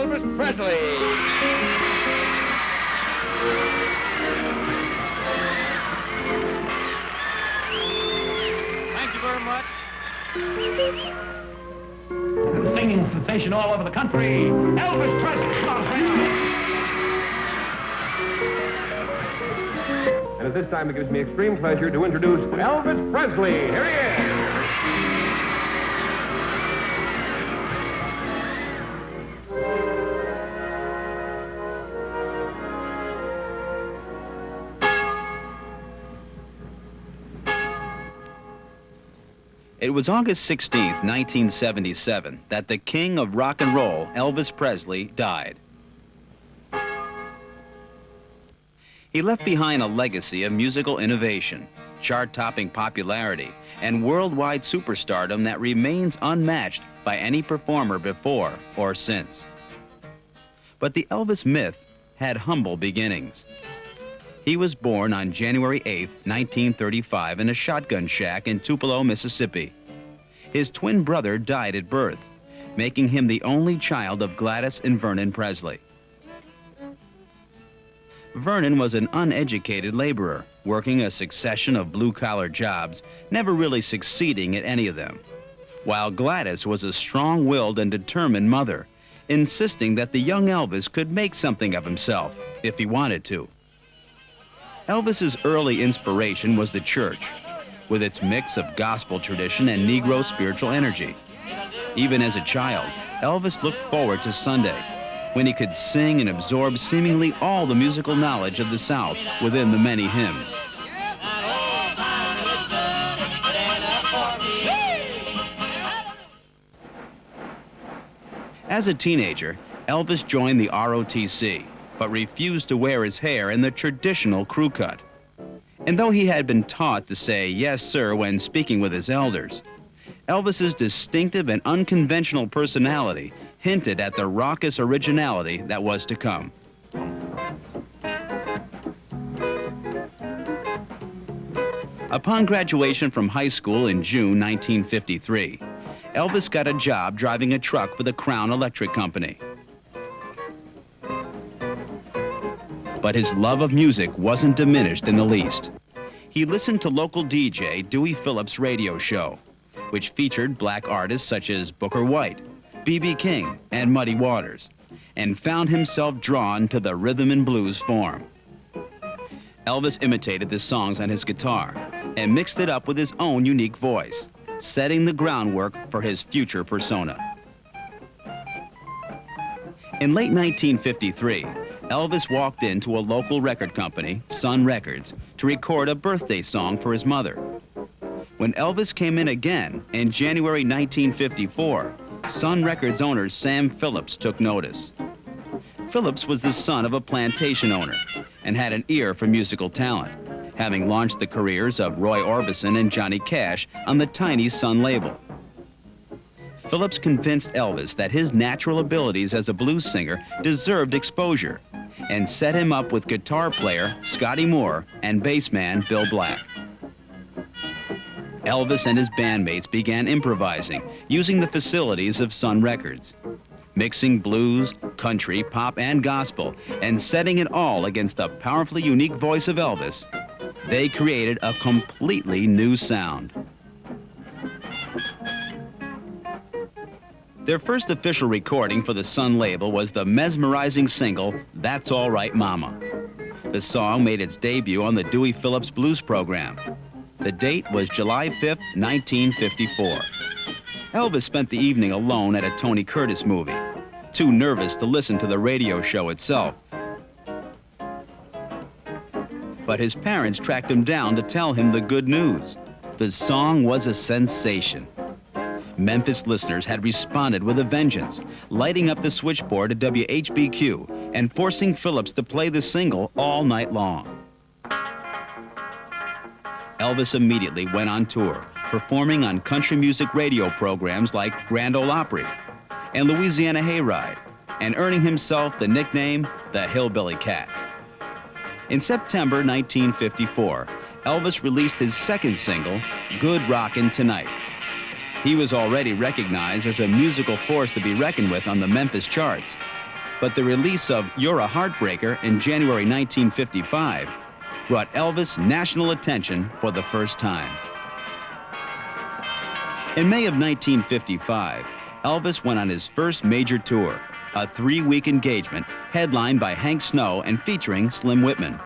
Elvis Presley. The singing sensation all over the country, Elvis Presley. Come on, bring it. And at this time, it gives me extreme pleasure to introduce Elvis Presley. Here he is. It was August 16th, 1977, that the king of rock and roll, Elvis Presley, died. He left behind a legacy of musical innovation, chart-topping popularity, and worldwide superstardom that remains unmatched by any performer before or since. But the Elvis myth had humble beginnings. He was born on January 8, 1935, in a shotgun shack in Tupelo, Mississippi. His twin brother died at birth, making him the only child of Gladys and Vernon Presley. Vernon was an uneducated laborer, working a succession of blue-collar jobs, never really succeeding at any of them, while Gladys was a strong-willed and determined mother, insisting that the young Elvis could make something of himself if he wanted to. Elvis's early inspiration was the church, with its mix of gospel tradition and Negro spiritual energy. Even as a child, Elvis looked forward to Sunday, when he could sing and absorb seemingly all the musical knowledge of the South within the many hymns. As a teenager, Elvis joined the ROTC, but refused to wear his hair in the traditional crew cut. And though he had been taught to say yes, sir, when speaking with his elders, Elvis's distinctive and unconventional personality hinted at the raucous originality that was to come. Upon graduation from high school in June 1953, Elvis got a job driving a truck for the Crown Electric Company. But his love of music wasn't diminished in the least. He listened to local DJ Dewey Phillips' radio show, which featured black artists such as Booker White, B.B. King, and Muddy Waters, and found himself drawn to the rhythm and blues form. Elvis imitated the songs on his guitar and mixed it up with his own unique voice, setting the groundwork for his future persona. In late 1953, Elvis walked into a local record company, Sun Records, to record a birthday song for his mother. When Elvis came in again in January 1954, Sun Records owner Sam Phillips took notice. Phillips was the son of a plantation owner and had an ear for musical talent, having launched the careers of Roy Orbison and Johnny Cash on the tiny Sun label. Phillips convinced Elvis that his natural abilities as a blues singer deserved exposure and set him up with guitar player Scotty Moore and bassman Bill Black. Elvis and his bandmates began improvising using the facilities of Sun Records, mixing blues, country, pop, and gospel, and setting it all against the powerfully unique voice of Elvis. They created a completely new sound. Their first official recording for the Sun label was the mesmerizing single, That's All Right Mama. The song made its debut on the Dewey Phillips Blues program. The date was July 5th, 1954. Elvis spent the evening alone at a Tony Curtis movie, too nervous to listen to the radio show itself. But his parents tracked him down to tell him the good news. The song was a sensation. Memphis listeners had responded with a vengeance, lighting up the switchboard at WHBQ and forcing Phillips to play the single all night long. Elvis immediately went on tour, performing on country music radio programs like Grand Ole Opry and Louisiana Hayride, and earning himself the nickname the Hillbilly Cat. In September 1954, Elvis released his second single, Good Rockin' Tonight. He was already recognized as a musical force to be reckoned with on the Memphis charts, But the release of You're a Heartbreaker in January 1955 brought Elvis national attention for the first time. In May of 1955, Elvis went on his first major tour, a 3-week engagement headlined by Hank Snow and featuring Slim Whitman.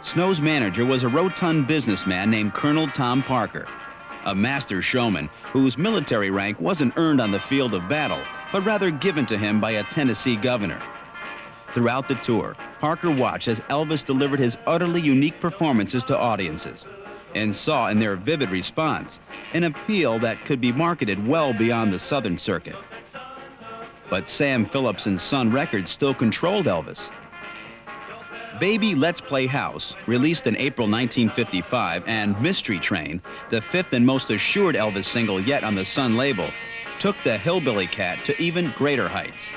Snow's manager was a rotund businessman named Colonel Tom Parker, a master showman whose military rank wasn't earned on the field of battle, but rather given to him by a Tennessee governor. Throughout the tour, Parker watched as Elvis delivered his utterly unique performances to audiences and saw in their vivid response an appeal that could be marketed well beyond the Southern circuit. But Sam Phillips and Sun Records still controlled Elvis. Baby Let's Play House, released in April 1955, and Mystery Train, the 5th and most assured Elvis single yet on the Sun label, took the Hillbilly Cat to even greater heights.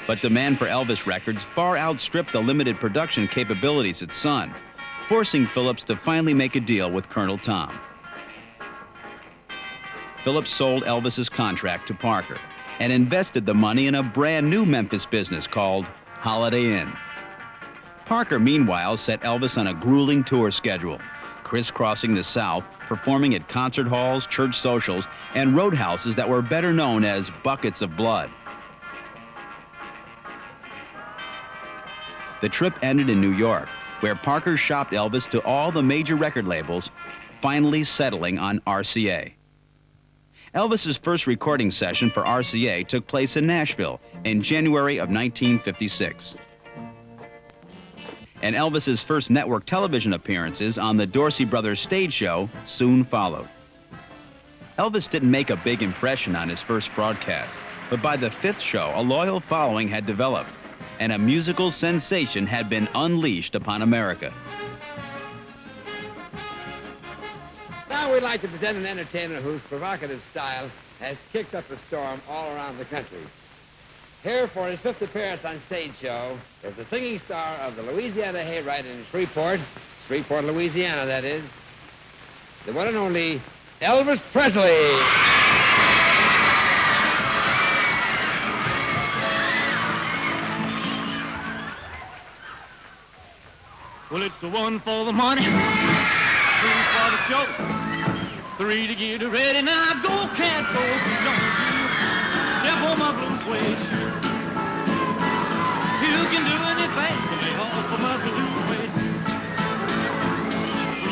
But demand for Elvis records far outstripped the limited production capabilities at Sun, forcing Phillips to finally make a deal with Colonel Tom. Phillips sold Elvis's contract to Parker and invested the money in a brand new Memphis business called Holiday Inn. Parker, meanwhile, set Elvis on a grueling tour schedule, crisscrossing the South, performing at concert halls, church socials, and roadhouses that were better known as buckets of blood. The trip ended in New York, where Parker shopped Elvis to all the major record labels, finally settling on RCA. Elvis's first recording session for RCA took place in Nashville in January of 1956. And Elvis's first network television appearances on the Dorsey Brothers stage show soon followed. Elvis didn't make a big impression on his first broadcast, but by the 5th show, a loyal following had developed, and a musical sensation had been unleashed upon America. Now we'd like to present an entertainer whose provocative style has kicked up a storm all around the country. Here for his 5th appearance on Stage Show is the singing star of the Louisiana Hayride in Shreveport, Louisiana, that is, the one and only Elvis Presley. Well, it's the 1 for the money, 2 for the show, 3 to get ready. Now go, can't go, don't you step on my blue suede shoe. You can do anything, but lay off of my blue suede shoe.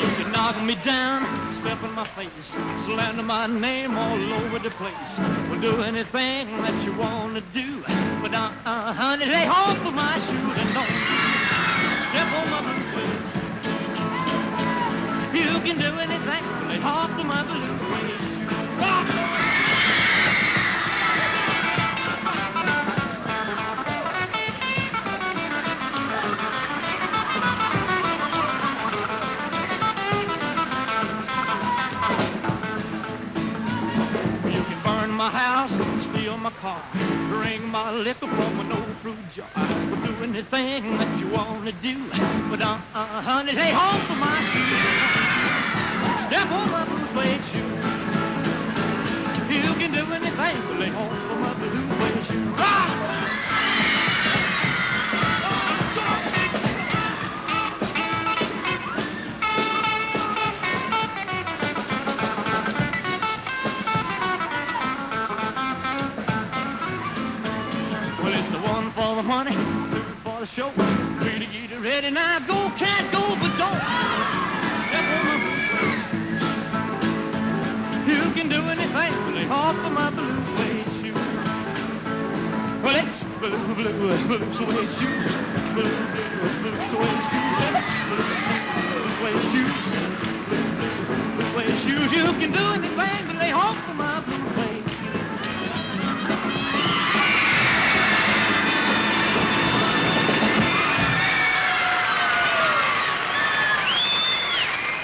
You can knock me down, step in my face, slander my name all over the place. Well, do anything that you want to do, but honey, lay off of my shoe and don't step on my blue suede. You can do anything, but lay off of my blue suede shoe. Rock! My house, steal my car, drink my liquor from an old fruit jar. We'll do anything that you want to do, but honey, lay off of my shoe. Step on my blue suede shoe. You can do anything, but lay off of my blue suede shoe. Rock! For the money, 2 for the show, 3 to get ready. Now go, can't go, but don't step on my blue suede. You can do anything, but lay off of my blue suede shoe. Well, it's blue suede shoes, blue suede shoes, blue suede shoes. You can do anything, but lay off of my blue suede shoe.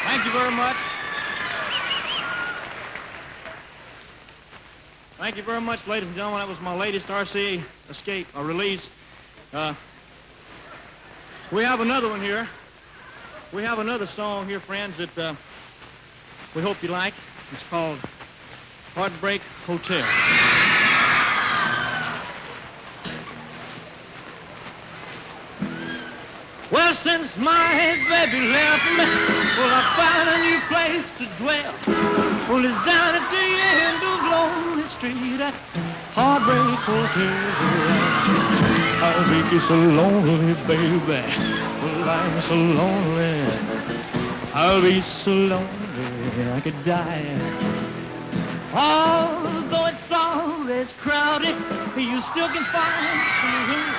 Thank you very much. Thank you very much, ladies and gentlemen. That was my latest RCA escape, or release. We have another one here. We have another song here, friends, that we hope you like. It's called Heartbreak Hotel. since my baby left me, well, I found a new place to dwell. Well, it's down at the end of Lonely Street at Heartbreak Hotel. I'll make you so lonely, baby. Well, I'm so lonely. I'll be so lonely I could die. Although it's always crowded, you still can find some room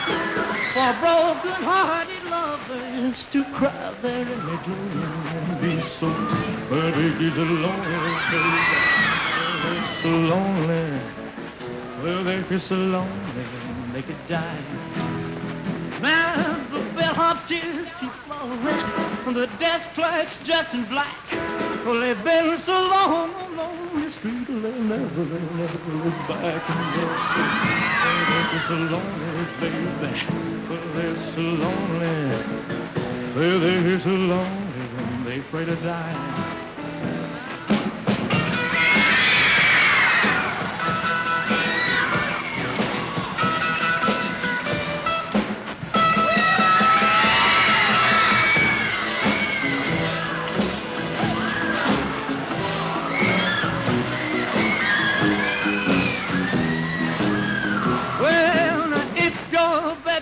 for broken-hearted lovers to cry there in the gloom and be so very lonely, baby. They're so lonely. Well, they're so lonely they could die. Now the bellhop just keeps flowing, the desk clerk's dressed in black. Well, they've been so long on the street, they'll never look back. And they're so lonely, baby. Well, they're so lonely. Well, they're so lonely, they pray to die.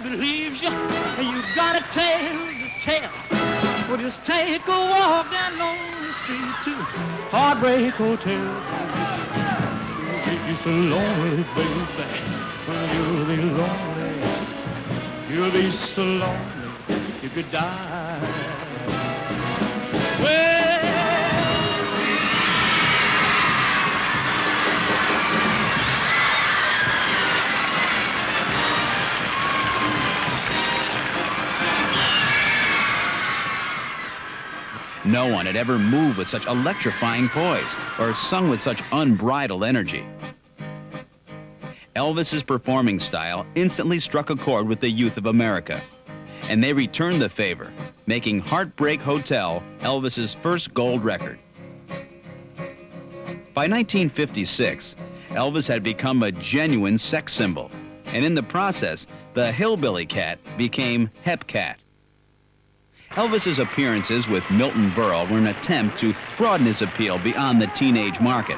Leaves you, you got a tale to tell. Well, just take a walk down Lonely Street to Heartbreak Hotel. You'll be so lonely, baby. You'll be lonely. You'll be so lonely you could die. Well, no one had ever moved with such electrifying poise or sung with such unbridled energy. Elvis's performing style instantly struck a chord with the youth of America, and they returned the favor, making Heartbreak Hotel Elvis's first gold record. By 1956, Elvis had become a genuine sex symbol, and in the process, the Hillbilly Cat became Hep Cat. Elvis's appearances with Milton Berle were an attempt to broaden his appeal beyond the teenage market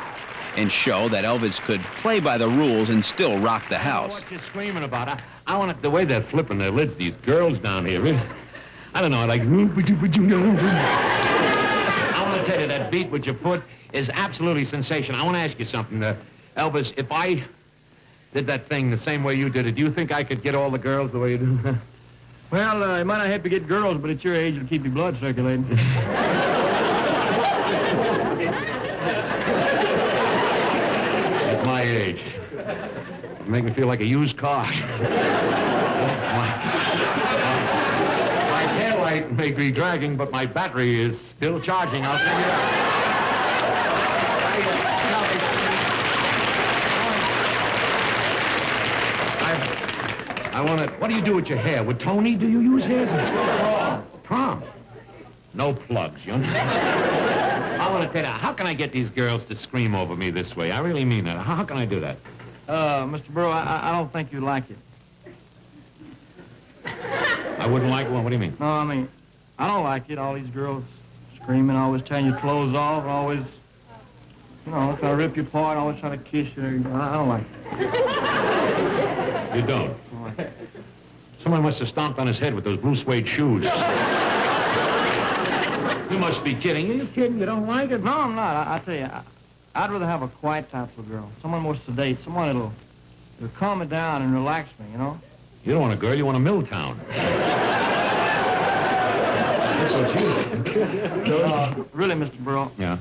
and show that Elvis could play by the rules and still rock the house. What you screaming about? I want it the way they're flipping their lids, these girls down here. I don't know, like, I want to tell you, that beat with your foot is absolutely sensational. I want to ask you something, Elvis. If I did that thing the same way you did it, do you think I could get all the girls the way you do? Well, you might not have to get girls, but at your age, it'll keep your blood circulating. At my age. You make me feel like a used car. My taillight may be dragging, but my battery is still charging. I'll send you that. I want to... What do you do with your hair? With Tony, do you use hair? Tom. No plugs, you know? I want to tell you, how can I get these girls to scream over me this way? I really mean that. How can I do that? Mr. Burrow, I don't think you'd like it. I wouldn't like one? What do you mean? No, I mean, I don't like it. All these girls screaming, always tearing your clothes off, always, you know, trying to rip you apart, always trying to kiss you. I don't like it. You don't? Someone must have stomped on his head with those blue suede shoes. You must be kidding. Are you kidding? You don't like it? No, I'm not. I tell you, I'd rather have a quiet type of girl. Someone more sedate. Someone that'll calm me down and relax me, you know? You don't want a girl. You want a Milltown. That's what you Really, Mr. Burrow. Yeah?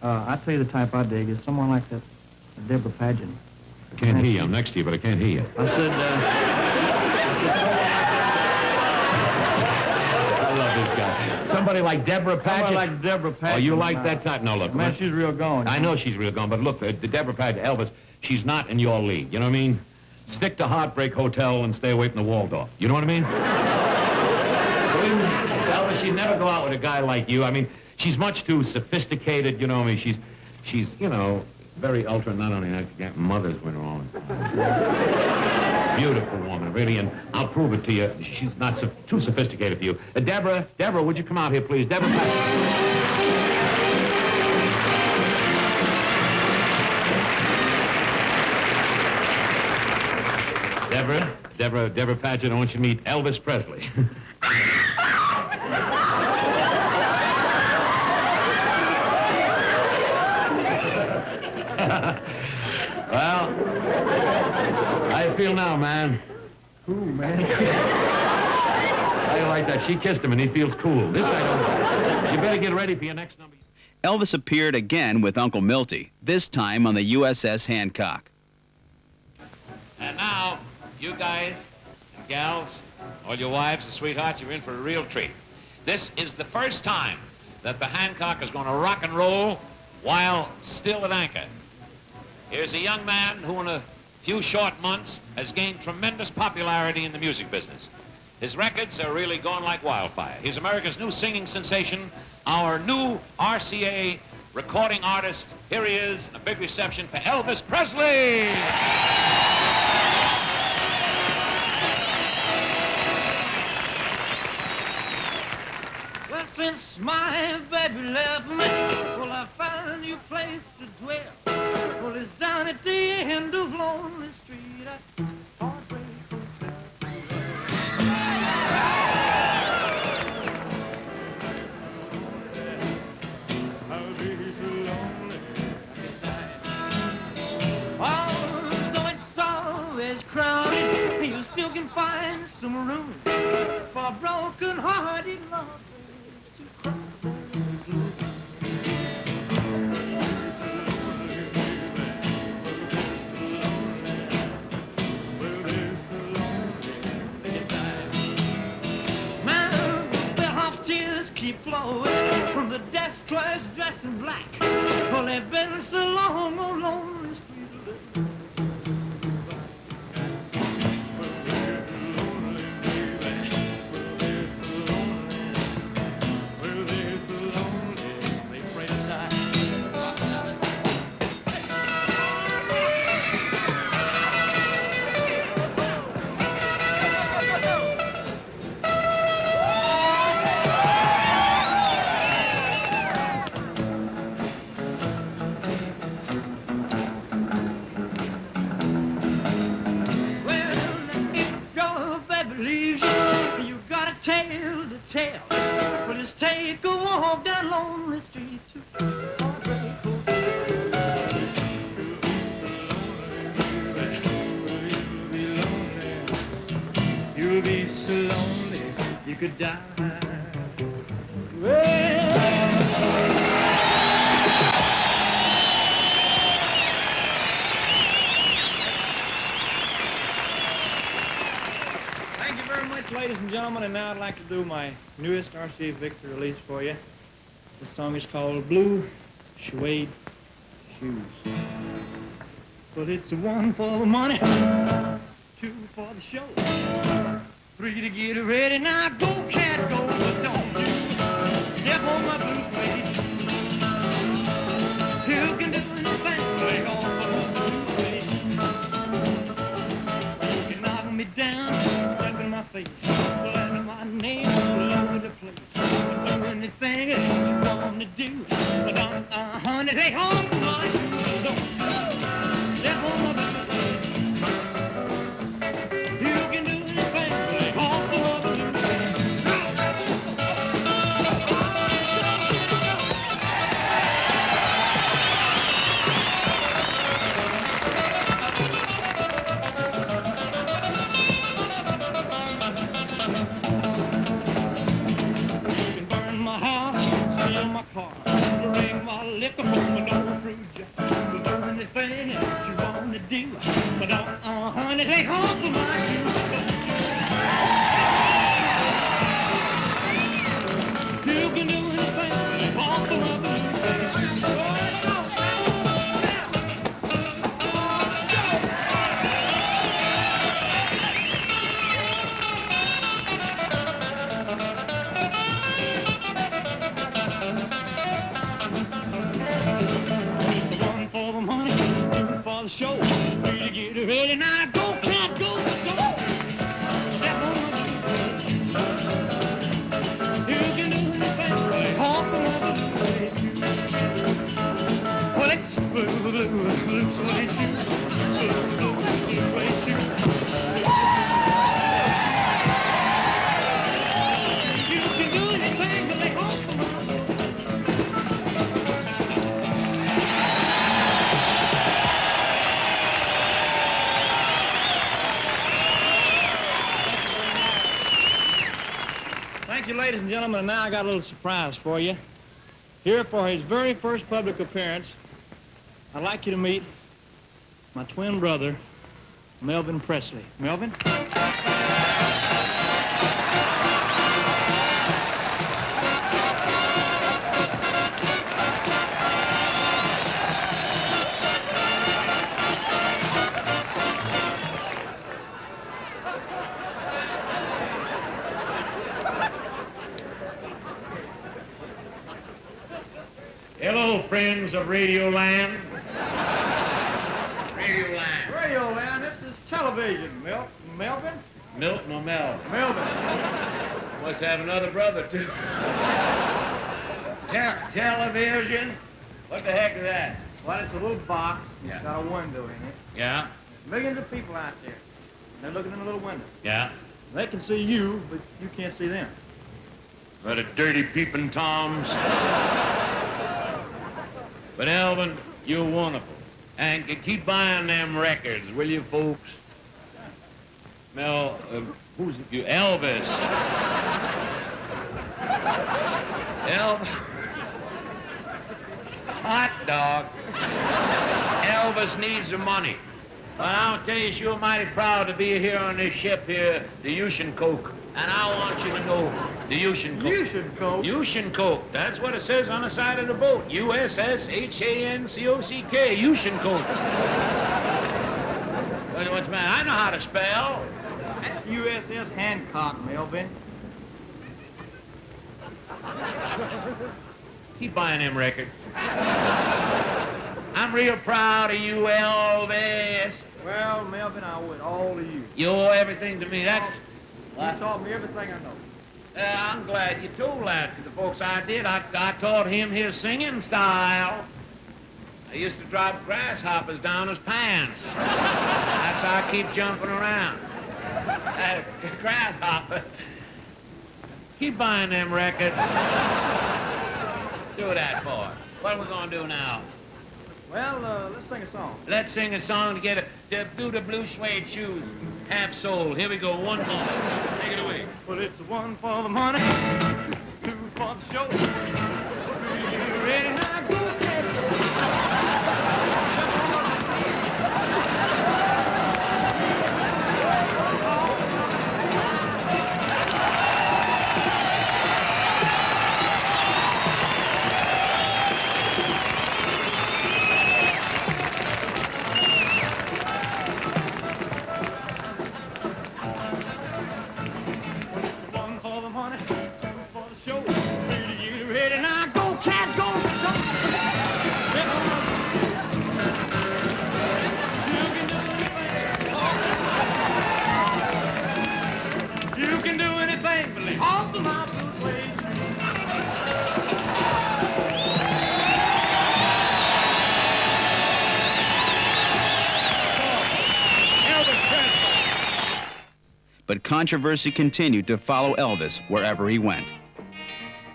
I tell you the type I dig is someone like that Deborah Paget. I can't hear you. I'm next to you, but I can't hear you. I said, I love this guy. Somebody like Deborah Paget? someone like Deborah Paget. Oh, you like that type? No, look. Man, she's real going. I know she's real gone, but look, the Deborah Paget, Elvis, she's not in your league. You know what I mean? Stick to Heartbreak Hotel and stay away from the Waldorf. You know what I mean? Elvis, she'd never go out with a guy like you. I mean, she's much too sophisticated, you know what I mean? She's, you know, very ultra, not only that, mothers went wrong. Beautiful woman, really, and I'll prove it to you. She's not too sophisticated for you. Deborah, would you come out here, please? Deborah. Deborah Paget, I want you to meet Elvis Presley. Well, how you feel now, man? Ooh, man. How you like that? She kissed him and he feels cool. This I don't know. You better get ready for your next number. Elvis appeared again with Uncle Milty, this time on the USS Hancock. And now, you guys and gals, all your wives and sweethearts, you're in for a real treat. This is the first time that the Hancock is going to rock and roll while still at anchor. Here's a young man who in a few short months has gained tremendous popularity in the music business. His records are really going like wildfire. He's America's new singing sensation, our new RCA recording artist. Here he is, a big reception for Elvis Presley. Well, since my baby left me, well, I found a new place to dwell. Well, it's down at the end of Lonely Street at Heartbreak Hotel. I'll be so lonely tonight. Although it's always crowded, you still can find some room for a broken-hearted love. Keep flowing from the desk clerks dressed in black. Well, they've been so long on Lonely Street. Well, they're so lonely, they pray to die. You got a tale to tell, but just take a walk down Lonely Street to Heartbreak Hotel. You'll be so lonely, you could die. Ladies and gentlemen, and now I'd like to do my newest RCA Victor release for you. This song is called Blue Suede Shoes. Well, it's 1 for the money, 2 for the show, 3 to get ready. Now go, cat, go, but don't step on my blue suede shoes. 2 can do anything, lay off of my blue suede shoes. You can knock me down, step in my face. Name all over the place. Do anything that you want to do. But honey, take home my shoes. Don't step on my blue. You can do anything. Take home my blue. Bring my liquor home and don't fruit you. Do anything that you want to do. But honey, take home for my shoes. You can do anything, take home for my blue. Show, you get ready now, go, cat, go, go. blue suede shoes. Blue suede shoes. You can do anything but lay home for my Thank you, ladies and gentlemen, and now I got a little surprise for you. Here for his very first public appearance, I'd like you to meet my twin brother, Melvin Presley. Melvin? Hello, friends of Radio Land. Radio Land. Radio Land, this is television. Melvin? Milton or Melvin? Melvin. Must have another brother, too. Television? What the heck is that? Well, it's a little box. Yeah. It's got a window in it. Yeah? Millions of people out there. They're looking in the little window. Yeah? They can see you, but you can't see them. What a dirty peeping Toms. But Elvin, you're wonderful. And keep buying them records, will you, folks? Mel, who's it? You? Elvis. Hot dog. Elvis needs the money. But I'll tell you, you're mighty proud to be here on this ship here, the Yushenkoke. And I want you to know the Yushenkoke. Yushenkoke? Yushenkoke. That's what it says on the side of the boat. U-S-S-H-A-N-C-O-C-K. Yushenkoke. What's the matter? I know how to spell. That's USS Hancock, Melvin. Keep buying them records. I'm real proud of you, Elvis. Well, Melvin, I owe it all to you. You owe everything to me. That's... You taught me everything I know. I'm glad you told that to the folks I did. I taught him his singing style. I used to drop grasshoppers down his pants. That's how I keep jumping around. Grasshopper. Keep buying them records. Do that for us. What are we going to do now? Well, let's sing a song. Let's sing a song to do the blue suede shoes. Half soul. Here we go. One more. Take it away. Well, it's one for the money, two for the show. You ready now? Go ahead. One for the money, two for the show. Ready, you ready now? Go, cat, go, go. You can do anything, believe. Off the my blue suede shoes. Elvis Presley. But controversy continued to follow Elvis wherever he went.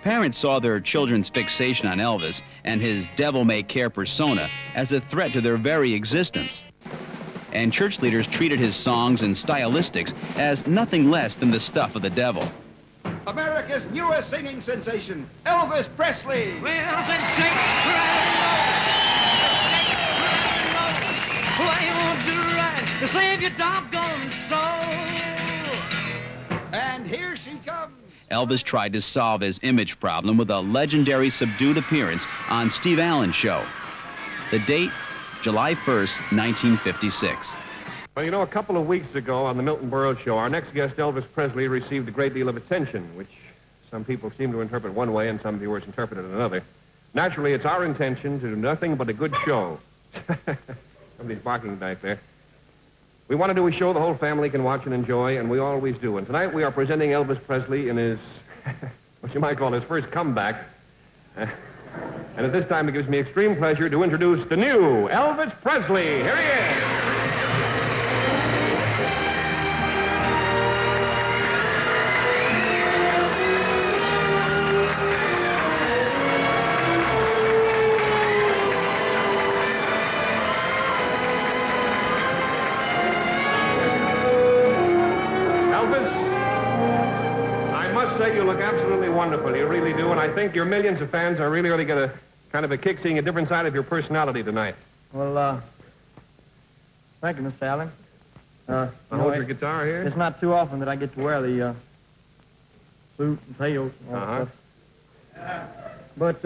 Parents saw their children's fixation on Elvis and his devil-may-care persona as a threat to their very existence. And church leaders treated his songs and stylistics as nothing less than the stuff of the devil. America's newest singing sensation, Elvis Presley. Well, said shake, what you want to do right to save your doggone soul. And here she comes. Elvis tried to solve his image problem with a legendary subdued appearance on Steve Allen's show. The date, July 1st, 1956. Well, you know, a couple of weeks ago on the Milton Berle Show, our next guest, Elvis Presley, received a great deal of attention, which some people seem to interpret one way and some viewers interpret it another. Naturally, it's our intention to do nothing but a good show. Somebody's barking back there. We want to do a show the whole family can watch and enjoy, and we always do. And tonight we are presenting Elvis Presley in his, what you might call his first comeback. And at this time, it gives me extreme pleasure to introduce the new Elvis Presley. Here he is. You look absolutely wonderful. You really do. And I think your millions of fans are really get a kind of a kick seeing a different side of your personality tonight. Well, thank you, Mr. Allen. Hold your guitar here. It's not too often that I get to wear the suit and tails and all that stuff. But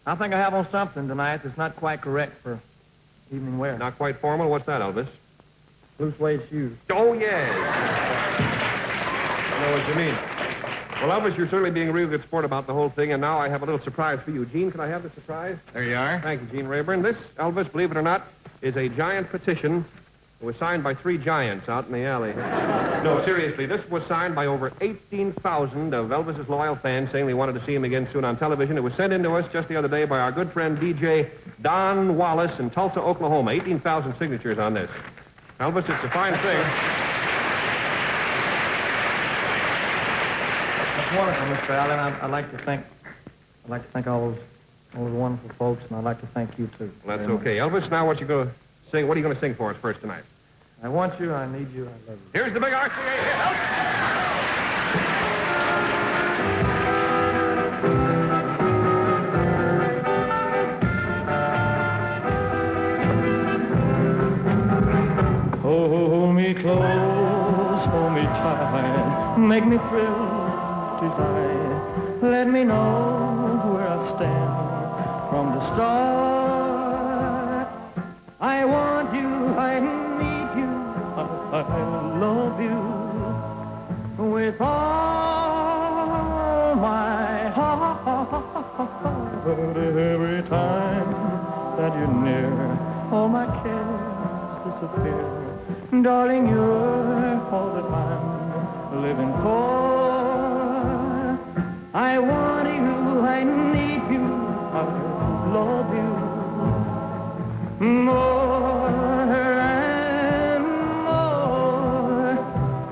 I think I have on something tonight that's not quite correct for evening wear. Not quite formal? What's that, Elvis? Blue suede shoes. Oh, yes. I know what you mean. Well, Elvis, you're certainly being a real good sport about the whole thing, and now I have a little surprise for you. Gene, can I have the surprise? There you are. Thank you, Gene Rayburn. This, Elvis, believe it or not, is a giant petition. It was signed by 3 giants out in the alley. No, seriously, this was signed by over 18,000 of Elvis's loyal fans saying they wanted to see him again soon on television. It was sent in to us just the other day by our good friend DJ Don Wallace in Tulsa, Oklahoma. 18,000 signatures on this. Elvis, it's a fine thing. That's wonderful, Mr. Allen. I'd like to thank all those wonderful folks, and I'd like to thank you too. Well, that's okay. Elvis, now what you going to sing? What are you going to sing for us first tonight? I want you, I need you, I love you. Here's the big RCA hit. Hold me close, hold me tight, make me thrill, desire. Let me know where I stand from the start. I want you, I need you, I love you with all my heart. Every time that you're near, all my cares disappear. Darling, you're all that I'm living for. I want you, I need you, I love you more and more.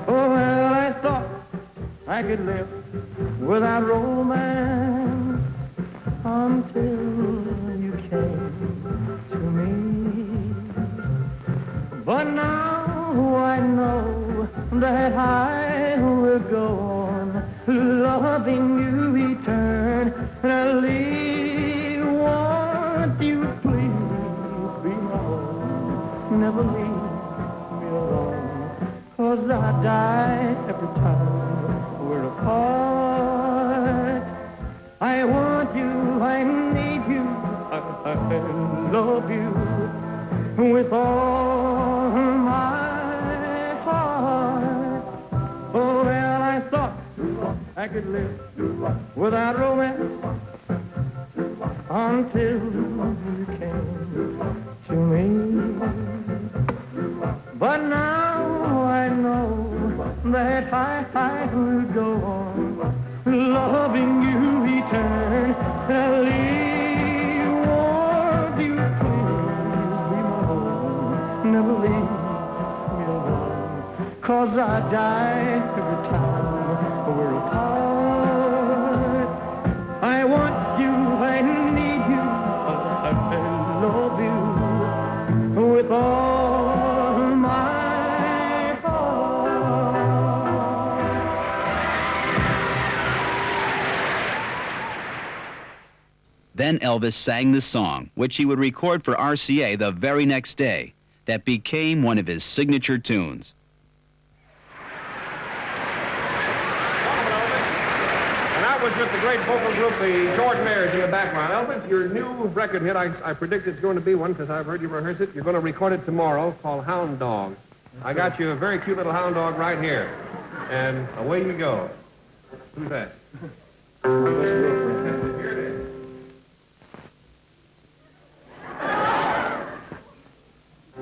Oh, well, I thought I could live without romance until you came to me. But now I know that I will go on loving you eternally. Won't you please be my own? Never leave me alone, 'cause I die every time we're apart. I want you, I need you, I love you with all my heart. Oh, well, I thought I could live without romance until you came to me. But now I know that I will go on loving you eternally. Won't you please be my own? Never leave me alone, 'cause I die every time we're apart. I want you, I need you, I love you with all my heart. Then Elvis sang the song, which he would record for RCA the very next day, that became one of his signature tunes. And that was with the great vocal group, the Jordanaires, in the background. Elvis, your new record hit, I predict it's going to be one because I've heard you rehearse it. You're going to record it tomorrow, called Hound Dog. I got you a very cute little hound dog right here. And away you go. Who's that? Here it is.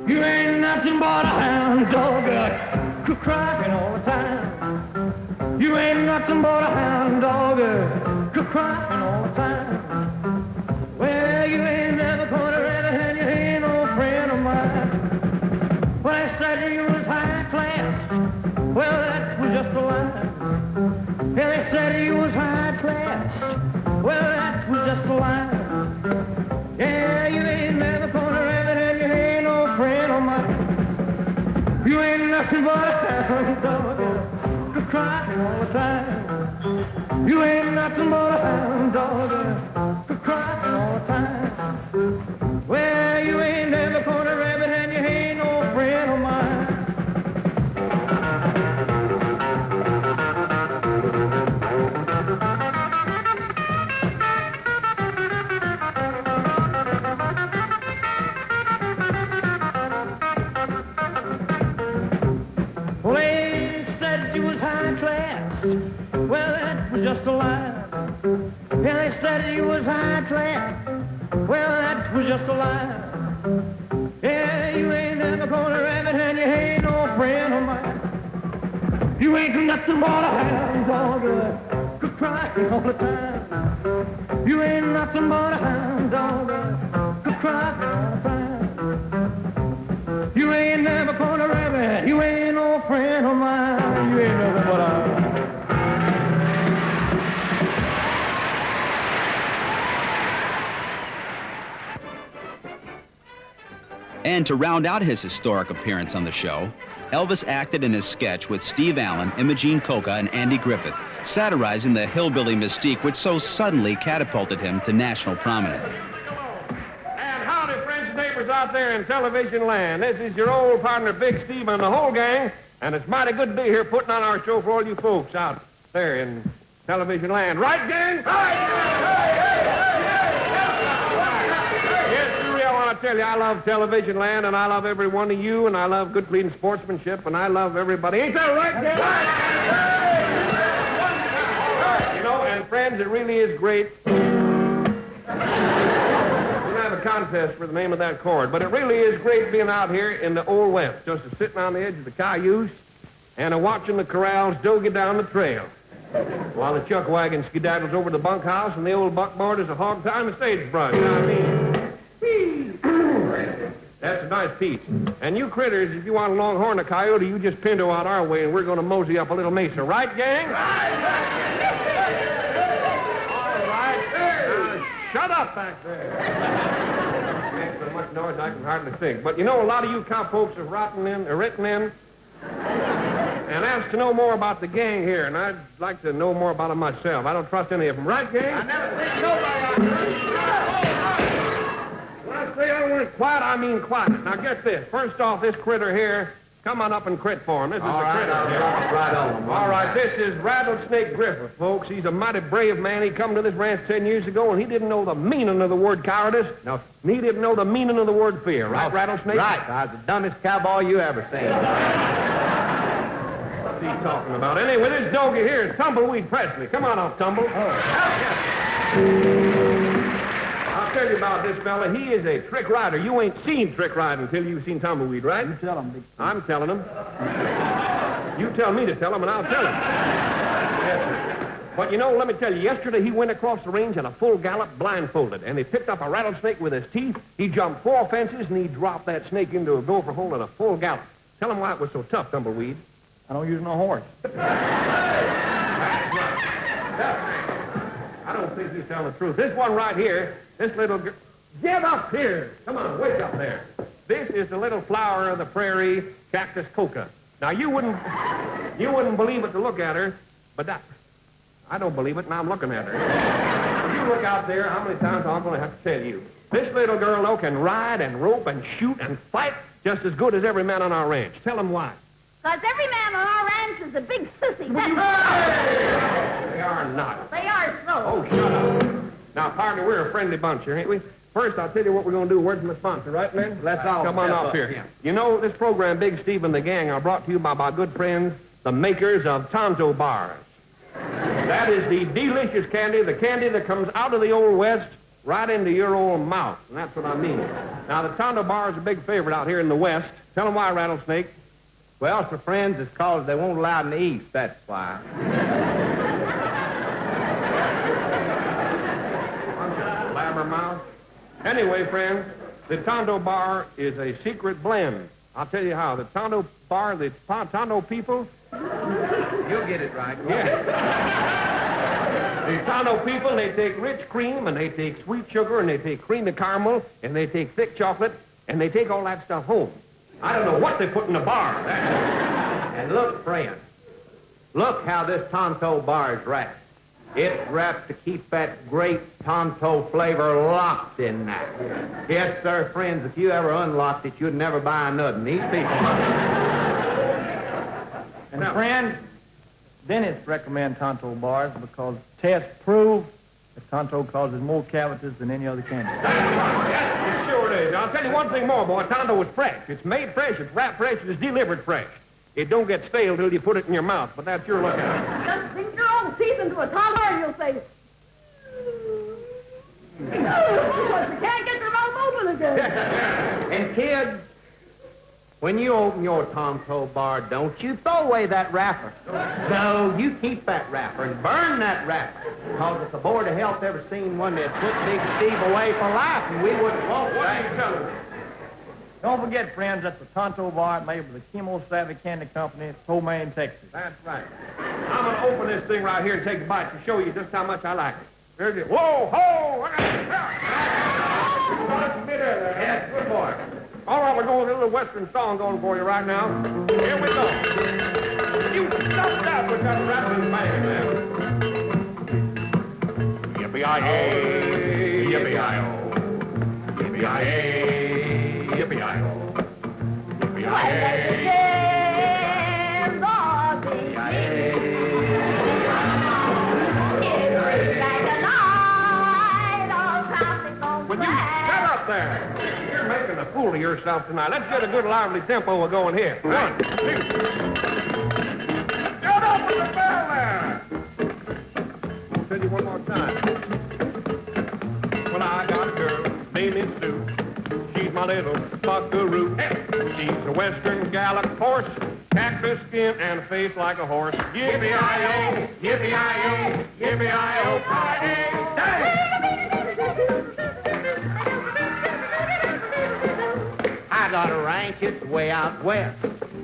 You ain't nothing but a hound dog, crying all the time. You ain't nothing but a hound dog, crying all the time. Well, but a hound dog, to cry all the time. You ain't nothing but a hound dog, to cry all the time. Well, you ain't never caught a rabbit and you ain't no friend of mine. Well, they said you was high class. Well, that was just a lie. Yeah, they said you was high class. Well, that was just a lie. Yeah, you ain't never gonna rabbit and you ain't no friend of mine. You ain't nothing but a hound dog, could cry all the time. You ain't nothing but a hound dog, could cry all the time. You ain't never gonna rabbit, you ain't no friend of mine. You ain't nothing but a... And to round out his historic appearance on the show, Elvis acted in his sketch with Steve Allen, Imogene Coca, and Andy Griffith, satirizing the hillbilly mystique which so suddenly catapulted him to national prominence. And howdy, friends and neighbors out there in television land. This is your old partner, Big Steve, and the whole gang, and it's mighty good to be here putting on our show for all you folks out there in television land. Right, gang? Yes, Julie, I want to tell you, I love television land, and I love every one of you, and I love good, clean sportsmanship, and I love everybody. Ain't that right, gang? You know, and friends, it really is great. Have a contest for the name of that chord, but it really is great being out here in the Old West, just a sitting on the edge of the cayuse and watching the corrals dogie down the trail while the chuck wagon skedaddles over the bunkhouse and the old buckboard is a hog tie and the sagebrush. You know what I mean? That's a nice piece. And you critters, if you want a longhorn or coyote, you just pinto out our way and we're going to mosey up a little mesa. Right, gang? Right! Shut up back there. Makes so much noise I can hardly think. But you know, a lot of you cowpokes have written in and asked to know more about the gang here, and I'd like to know more about them myself. I don't trust any of them. Right, gang? I never think nobody. When I say I want it quiet, I mean quiet. Now get this. First off, this critter here, come on up and crit for him. This is the critter. Right on. All right, this is Rattlesnake Griffith, folks. He's a mighty brave man. He come to this ranch 10 years ago, and he didn't know the meaning of the word cowardice. No. And he didn't know the meaning of the word fear. Right, Rattlesnake? Right. I was the dumbest cowboy you ever seen. What's he talking about? Anyway, this doggy here is Tumbleweed Presley. Come on up, Tumble. I'll tell you about this fella. He is a trick rider. You ain't seen trick riding until you've seen Tumbleweed, right? You tell him, Big Steve. I'm telling him. You tell me to tell him, and I'll tell him. Yes, sir. But, you know, let me tell you, yesterday he went across the range at a full gallop blindfolded, and he picked up a rattlesnake with his teeth. He jumped 4 fences, and he dropped that snake into a gopher hole at a full gallop. Tell him why it was so tough, Tumbleweed. I don't use no horse. I don't think he's telling the truth. This one right here, this little girl... Get up here! Come on, wake up there. This is the little flower of the prairie, Cactus Coca. Now, you wouldn't believe it to look at her, but I don't believe it, and I'm looking at her. If you look out there, how many times I'm going to have to tell you? This little girl, though, can ride and rope and shoot and fight just as good as every man on our ranch. Tell them why. Because every man on our ranch is a big sissy. They are not. They are so. Oh, shut up. Now, partner, we're a friendly bunch here, ain't we? First, I'll tell you what we're going to do. Word from the sponsor, right, Lynn? Let's all come on up here. Yeah. You know, this program, Big Steve and the Gang, are brought to you by my good friends, the makers of Tonto Bars. That is the delicious candy, the candy that comes out of the Old West right into your old mouth, and that's what I mean. Now, the Tonto Bar is a big favorite out here in the West. Tell them why, Rattlesnake. Well, for friends, it's cause they won't allow it in the East, that's why. Blabbermouth. Anyway, friends, the Tonto Bar is a secret blend. I'll tell you how. The Tonto Bar, the Tonto people... You'll get it right. Yeah. The Tonto people, they take rich cream, and they take sweet sugar, and they take cream of caramel, and they take thick chocolate, and they take all that stuff home. I don't know what they put in the bar. And look, friend, look how this Tonto bar is wrapped. It's wrapped to keep that great Tonto flavor locked in there. Yes, sir, friends, if you ever unlocked it, you'd never buy nothing. These people... And friend, dentists recommend Tonto bars because tests prove that Tonto causes more cavities than any other candy. Yes, it sure is. I'll tell you one thing more, boy. Tonto is fresh. It's made fresh, it's wrapped fresh, it's delivered fresh. It don't get stale till you put it in your mouth, but that's your look at it. Just sink your own teeth into a Tonto and you'll say, but you can't get your mouth open again. And kids, when you open your Tonto bar, don't you throw away that wrapper. No, you keep that wrapper and burn that wrapper. Because if the Board of Health ever seen one that put Big Steve away for life, and we wouldn't want what are you telling me? Don't forget, friends, that's the Tonto bar made by the Chemo Savvy Candy Company, Tomaine, Texas. That's right. I'm going to open this thing right here and take a bite to show you just how much I like it. There's it. Whoa, ho! Yes, good boy. All right, we're going with a little Western song going for you right now. Here we go. You stop that with that rattling bang there. Yippee-yi-yay, yippee-yi-oh. Yippee-yi-yay, yippee-yi-oh. Yippee-yi-yay. Will you shut up there? You're making a fool of yourself tonight. Let's get a good lively tempo going here. 1, 2. Shut up with the bell there! I'll tell you one more time. Well, I got a girl, Bailey Sue. She's my little buckaroo. She's a Western Gallic horse, cactus skin and a face like a horse. Yippee-yi-yo, yippee-yi-yo, yippee-yi-yo, Friday! I got a ranch, it's way out west.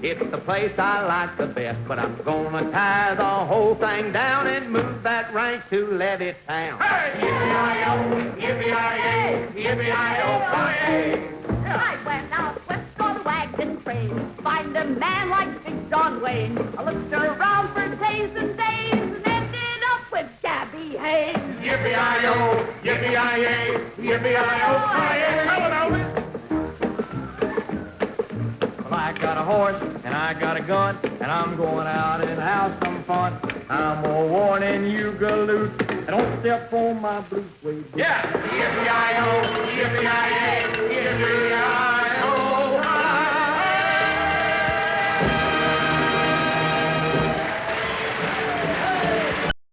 It's the place I like the best, but I'm gonna tie the whole thing down and move that ranch to Levy Town. Hey! Yippee-yi-yo, yippee-yi-yo, yippee-yi-yo, Friday! I went out west on a wagon train, find a man like Big John Wayne. I looked around for days and days and ended up with Gabby Hayes. Yippee-yi-yo, yippee-yi-yay, yippee-yi-yo, Friday! Come on, Elvis! Well, I got a horse and I got a gun and I'm going out and have some fun. I'm a warning you, galoot. Don't step on my blue suede boot. Yeah! Yippee-yi-yo, yippee-yi-yay, yippee-yi-yo.